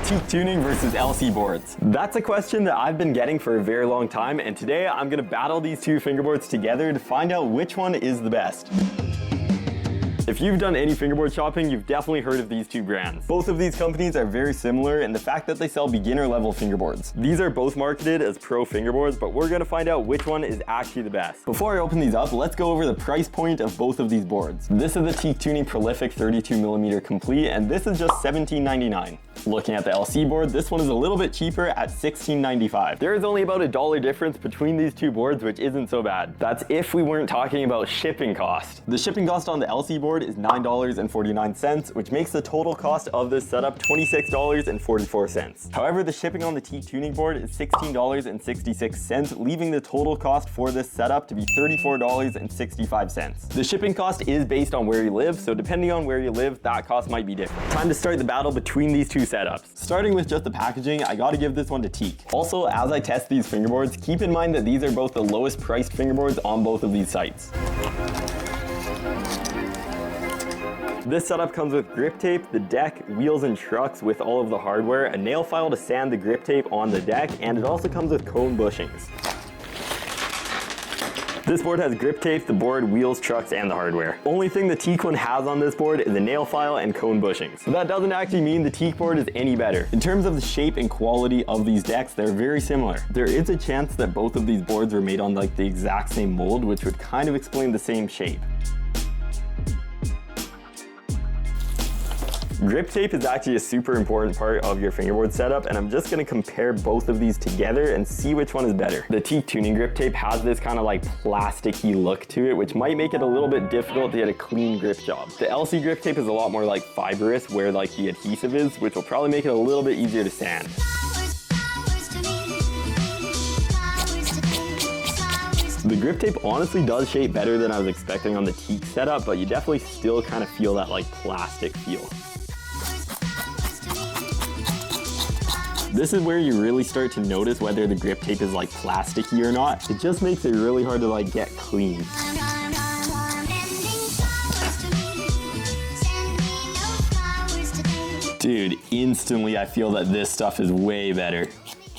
Teak tuning versus LC boards? That's a question that I've been getting for a very long time, and today I'm gonna battle these two fingerboards together to find out which one is the best. If you've done any fingerboard shopping, you've definitely heard of these two brands. Both of these companies are very similar in the fact that they sell beginner level fingerboards. These are both marketed as pro fingerboards, but we're gonna find out which one is actually the best. Before I open these up, let's go over the price point of both of these boards. This is the Teak Tuning Prolific 32mm Complete, and this is just $17.99. Looking at the LC board, this one is a little bit cheaper at $16.95. There is only about $1 difference between these two boards, which isn't so bad. That's if we weren't talking about shipping cost. The shipping cost on the LC board is $9.49, which makes the total cost of this setup $26.44. However, the shipping on the Teak tuning board is $16.66, leaving the total cost for this setup to be $34.65. The shipping cost is based on where you live, so depending on where you live, that cost might be different. Time to start the battle between these two setups. Starting with just the packaging, I gotta give this one to Teak. Also, as I test these fingerboards, keep in mind that these are both the lowest priced fingerboards on both of these sites. This setup comes with grip tape, the deck, wheels and trucks with all of the hardware, a nail file to sand the grip tape on the deck, and it also comes with cone bushings. This board has grip tape, the board, wheels, trucks, and the hardware. Only thing the Teak one has on this board is a nail file and cone bushings. So that doesn't actually mean the Teak board is any better. In terms of the shape and quality of these decks, they're very similar. There is a chance that both of these boards were made on like the exact same mold, which would kind of explain the same shape. Grip tape is actually a super important part of your fingerboard setup, and I'm just gonna compare both of these together and see which one is better. The Teak tuning grip tape has this kind of like plasticky look to it, which might make it a little bit difficult to get a clean grip job. The LC grip tape is a lot more like fibrous, where like the adhesive is, which will probably make it a little bit easier to sand. The grip tape honestly does shape better than I was expecting on the Teak setup, but you definitely still kind of feel that like plastic feel. This is where you really start to notice whether the grip tape is like plasticky or not. It just makes it really hard to like get clean. Dude, instantly I feel that this stuff is way better.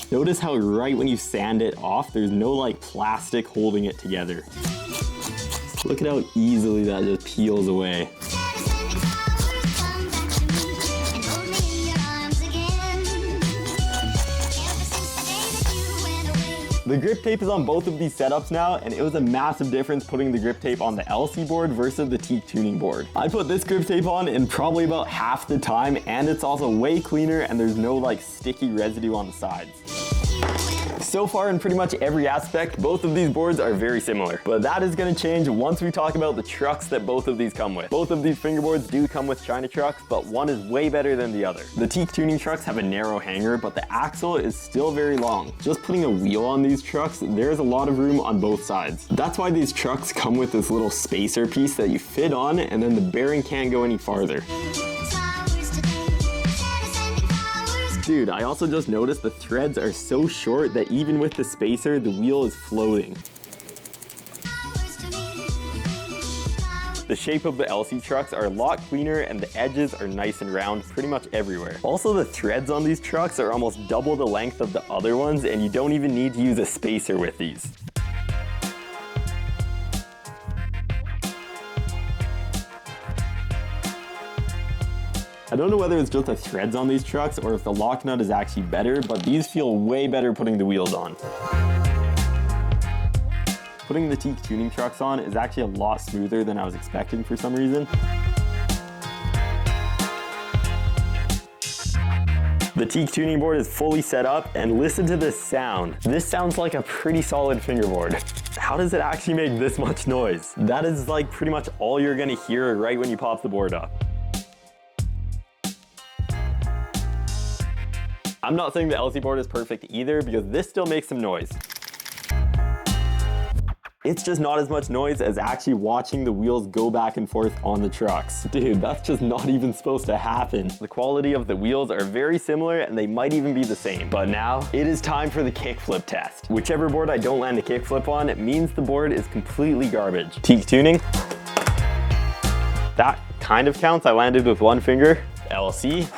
Notice how right when you sand it off, there's no like plastic holding it together. Look at how easily that just peels away. The grip tape is on both of these setups now, and it was a massive difference putting the grip tape on the LC board versus the Teak tuning board. I put this grip tape on in probably about half the time, and it's also way cleaner and there's no like sticky residue on the sides. So far in pretty much every aspect, both of these boards are very similar, but that is gonna change once we talk about the trucks that both of these come with. Both of these fingerboards do come with China trucks, but one is way better than the other. The Teak tuning trucks have a narrow hanger, but the axle is still very long. Just putting a wheel on these trucks, there's a lot of room on both sides. That's why these trucks come with this little spacer piece that you fit on, and then the bearing can't go any farther. Dude, I also just noticed the threads are so short that even with the spacer, the wheel is floating. The shape of the LC trucks are a lot cleaner and the edges are nice and round pretty much everywhere. Also, the threads on these trucks are almost double the length of the other ones, and you don't even need to use a spacer with these. I don't know whether it's just the threads on these trucks or if the lock nut is actually better, but these feel way better putting the wheels on. Putting the Teak tuning trucks on is actually a lot smoother than I was expecting for some reason. The Teak tuning board is fully set up, and listen to this sound. This sounds like a pretty solid fingerboard. How does it actually make this much noise? That is like pretty much all you're gonna hear right when you pop the board up. I'm not saying the LC board is perfect either, because this still makes some noise. It's just not as much noise as actually watching the wheels go back and forth on the trucks. Dude, that's just not even supposed to happen. The quality of the wheels are very similar and they might even be the same. But now, it is time for the kickflip test. Whichever board I don't land a kickflip on, it means the board is completely garbage. Teak tuning. That kind of counts. I landed with one finger. LC.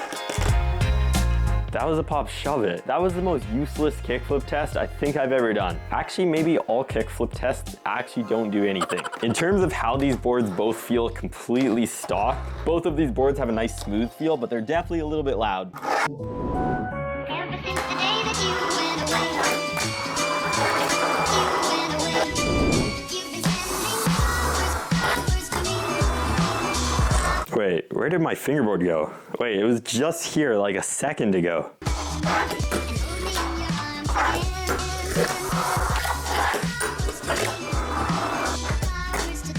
That was a pop shove it. That was the most useless kickflip test I think I've ever done. Actually, maybe all kickflip tests actually don't do anything. In terms of how these boards both feel completely stock, both of these boards have a nice smooth feel, but they're definitely a little bit loud. Wait, where did my fingerboard go? Wait, it was just here like a second ago.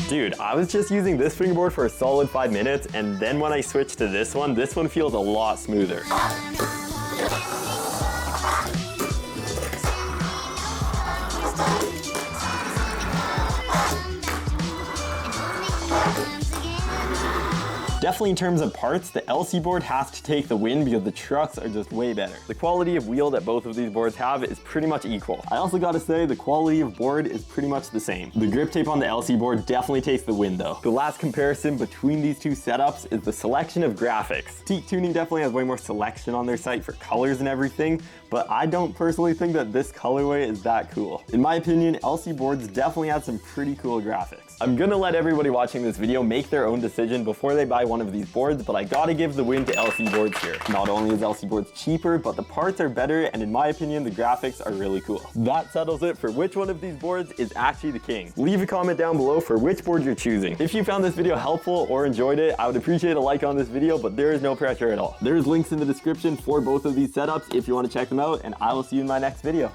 Dude, I was just using this fingerboard for a solid 5 minutes, and then when I switched to this one feels a lot smoother. Definitely in terms of parts, the LC board has to take the win because the trucks are just way better. The quality of wheel that both of these boards have is pretty much equal. I also gotta say the quality of board is pretty much the same. The grip tape on the LC board definitely takes the win though. The last comparison between these two setups is the selection of graphics. Teak Tuning definitely has way more selection on their site for colors and everything, but I don't personally think that this colorway is that cool. In my opinion, LC boards definitely have some pretty cool graphics. I'm gonna let everybody watching this video make their own decision before they buy one of these boards, but I gotta give the win to LC boards here. Not only is LC boards cheaper, but the parts are better, and in my opinion, the graphics are really cool. That settles it for which one of these boards is actually the king. Leave a comment down below for which board you're choosing. If you found this video helpful or enjoyed it, I would appreciate a like on this video, but there is no pressure at all. There's links in the description for both of these setups if you want to check them out, and I will see you in my next video.